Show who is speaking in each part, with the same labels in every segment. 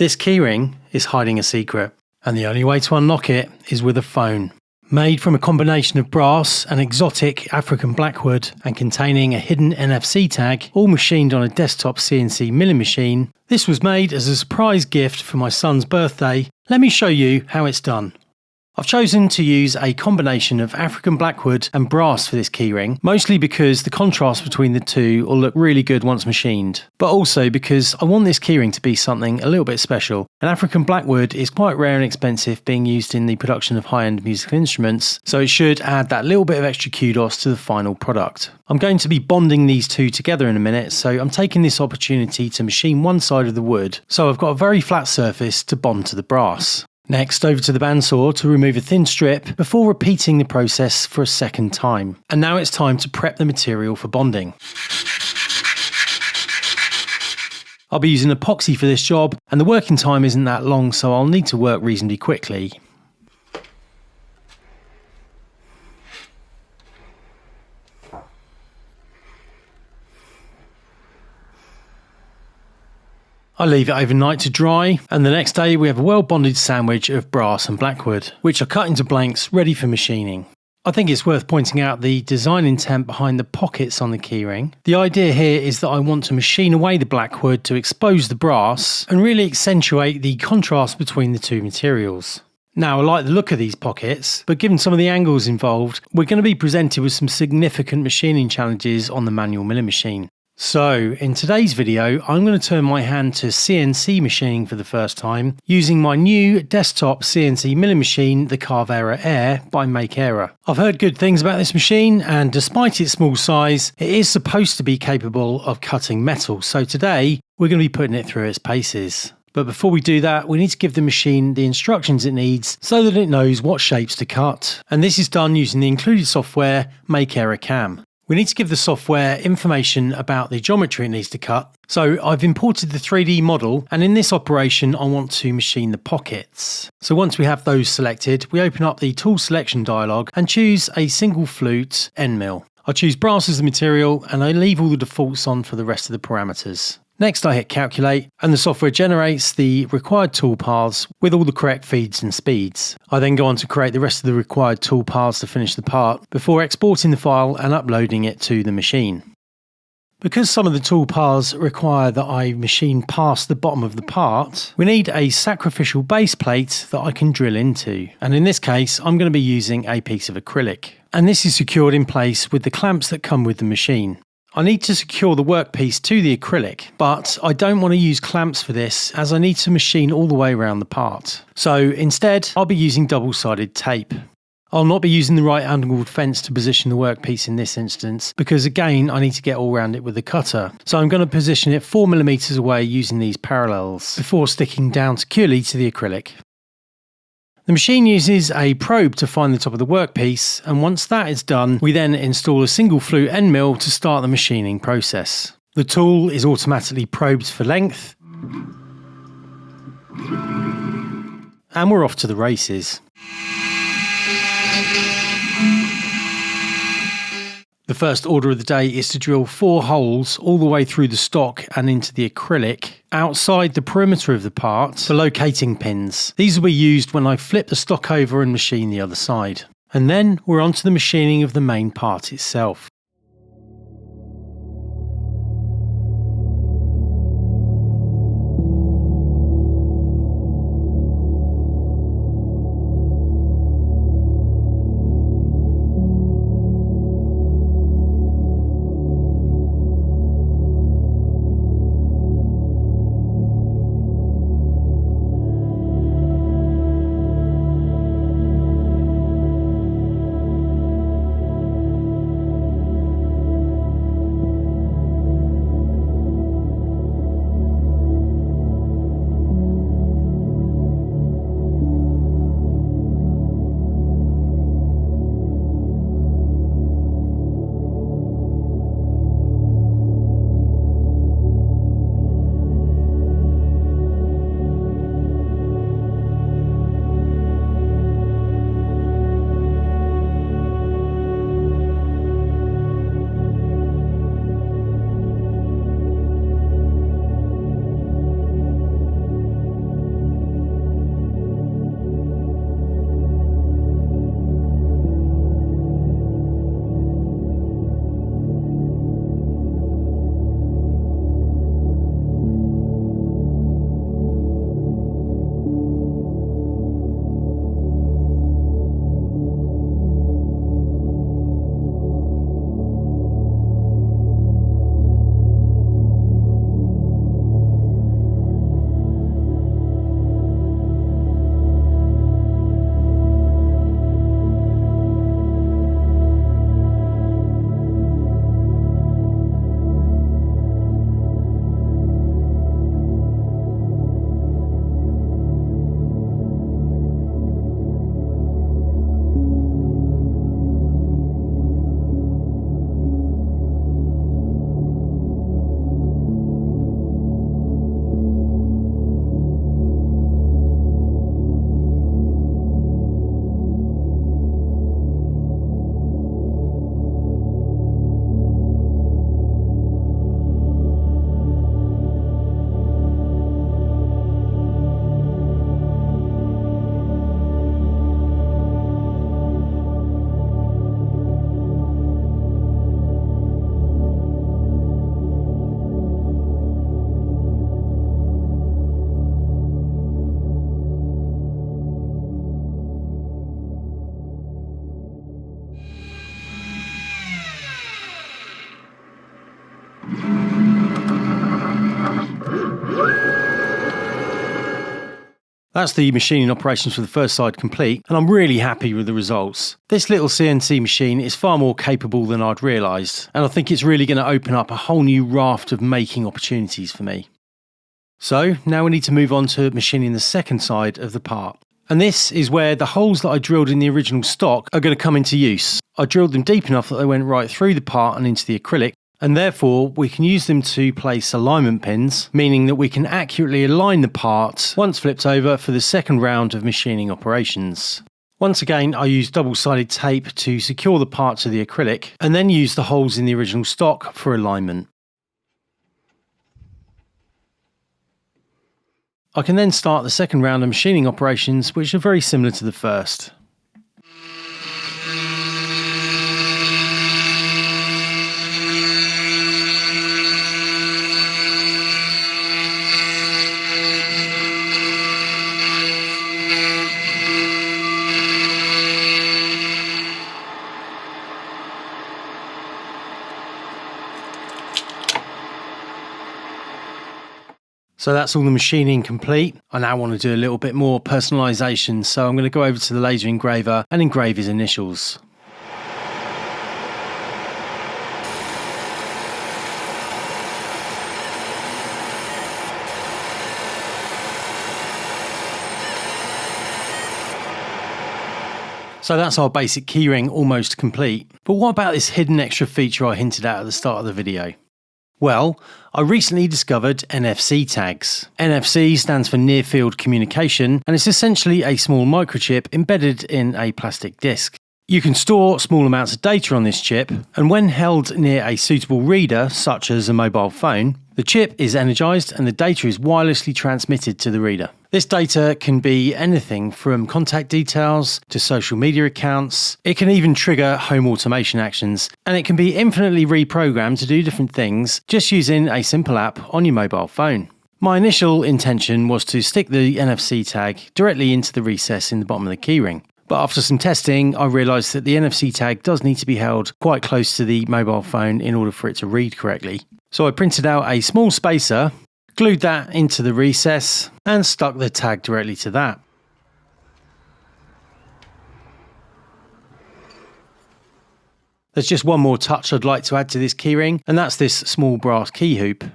Speaker 1: This keyring is hiding a secret, and the only way to unlock it is with a phone. Made from a combination of brass and exotic African blackwood and containing a hidden NFC tag, all machined on a desktop CNC milling machine, this was made as a surprise gift for my son's birthday. Let me show you how it's done. I've chosen to use a combination of African blackwood and brass for this keyring, mostly because the contrast between the two will look really good once machined, but also because I want this keyring to be something a little bit special. And African blackwood is quite rare and expensive, being used in the production of high-end musical instruments, so it should add that little bit of extra kudos to the final product. I'm going to be bonding these two together in a minute, so I'm taking this opportunity to machine one side of the wood, so I've got a very flat surface to bond to the brass. Next, over to the bandsaw to remove a thin strip before repeating the process for a second time. And now it's time to prep the material for bonding. I'll be using epoxy for this job, and the working time isn't that long, so I'll need to work reasonably quickly. I leave it overnight to dry, and the next day we have a well bonded sandwich of brass and blackwood, which are cut into blanks ready for machining. I think it's worth pointing out the design intent behind the pockets on the keyring. The idea here is that I want to machine away the blackwood to expose the brass and really accentuate the contrast between the two materials. Now, I like the look of these pockets, but given some of the angles involved, we're going to be presented with some significant machining challenges on the manual milling machine. So, in today's video, I'm going to turn my hand to CNC machining for the first time, using my new desktop CNC milling machine, the Carvera Air by Make Error. I've heard good things about this machine, and despite its small size, it is supposed to be capable of cutting metal, so today we're going to be putting it through its paces. But before we do that, we need to give the machine the instructions it needs so that it knows what shapes to cut, and this is done using the included software Make Error Cam. We need to give the software information about the geometry it needs to cut. So I've imported the 3D model, and in this operation I want to machine the pockets. So once we have those selected, we open up the tool selection dialog and choose a single flute end mill. I choose brass as the material, and I leave all the defaults on for the rest of the parameters. Next I hit calculate, and the software generates the required tool paths with all the correct feeds and speeds. I then go on to create the rest of the required tool paths to finish the part before exporting the file and uploading it to the machine. Because some of the tool paths require that I machine past the bottom of the part, we need a sacrificial base plate that I can drill into. And in this case, I'm going to be using a piece of acrylic. And this is secured in place with the clamps that come with the machine. I need to secure the workpiece to the acrylic, but I don't want to use clamps for this as I need to machine all the way around the part. So instead, I'll be using double-sided tape. I'll not be using the right angled fence to position the workpiece in this instance, because again, I need to get all around it with the cutter. So I'm going to position it 4mm away using these parallels before sticking down securely to the acrylic. The machine uses a probe to find the top of the workpiece, and once that is done, we then install a single flute end mill to start the machining process. The tool is automatically probed for length, and we're off to the races. The first order of the day is to drill 4 holes all the way through the stock and into the acrylic outside the perimeter of the part for locating pins. These will be used when I flip the stock over and machine the other side. And then we're on to the machining of the main part itself. That's the machining operations for the first side complete, and I'm really happy with the results. This little CNC machine is far more capable than I'd realised, and I think it's really going to open up a whole new raft of making opportunities for me. So now we need to move on to machining the second side of the part. And this is where the holes that I drilled in the original stock are going to come into use. I drilled them deep enough that they went right through the part and into the acrylic, and therefore we can use them to place alignment pins, meaning that we can accurately align the part once flipped over for the second round of machining operations. Once again, I used double-sided tape to secure the part to the acrylic, and then used the holes in the original stock for alignment. I can then start the second round of machining operations, which are very similar to the first. So that's all the machining complete. I now want to do a little bit more personalisation, so I'm going to go over to the laser engraver and engrave his initials. So that's our basic keyring almost complete. But what about this hidden extra feature I hinted at the start of the video? Well, I recently discovered NFC tags. NFC stands for Near Field Communication, and it's essentially a small microchip embedded in a plastic disc. You can store small amounts of data on this chip, and when held near a suitable reader, such as a mobile phone, the chip is energized and the data is wirelessly transmitted to the reader. This data can be anything from contact details to social media accounts. It can even trigger home automation actions, and it can be infinitely reprogrammed to do different things just using a simple app on your mobile phone. My initial intention was to stick the NFC tag directly into the recess in the bottom of the keyring. But after some testing, I realised that the NFC tag does need to be held quite close to the mobile phone in order for it to read correctly. So I printed out a small spacer, glued that into the recess, and stuck the tag directly to that. There's just one more touch I'd like to add to this keyring, and that's this small brass key hoop.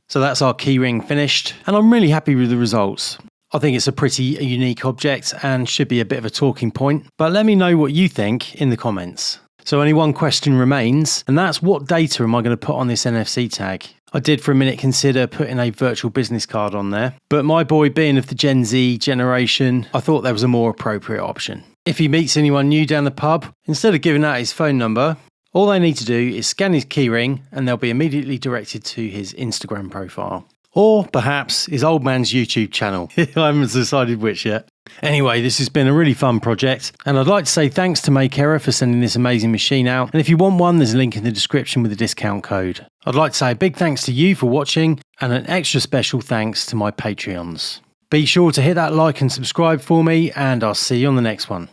Speaker 1: So that's our keyring finished, and I'm really happy with the results. I think it's a pretty unique object and should be a bit of a talking point, but let me know what you think in the comments. So only one question remains, and that's what data am I going to put on this NFC tag? I did for a minute consider putting a virtual business card on there, but my boy being of the Gen Z generation, I thought there was a more appropriate option. If he meets anyone new down the pub, instead of giving out his phone number, all they need to do is scan his keyring and they'll be immediately directed to his Instagram profile. Or perhaps his old man's YouTube channel. I haven't decided which yet. Anyway, this has been a really fun project, and I'd like to say thanks to Make Error for sending this amazing machine out, and if you want one, there's a link in the description with a discount code. I'd like to say a big thanks to you for watching, and an extra special thanks to my Patreons. Be sure to hit that like and subscribe for me, and I'll see you on the next one.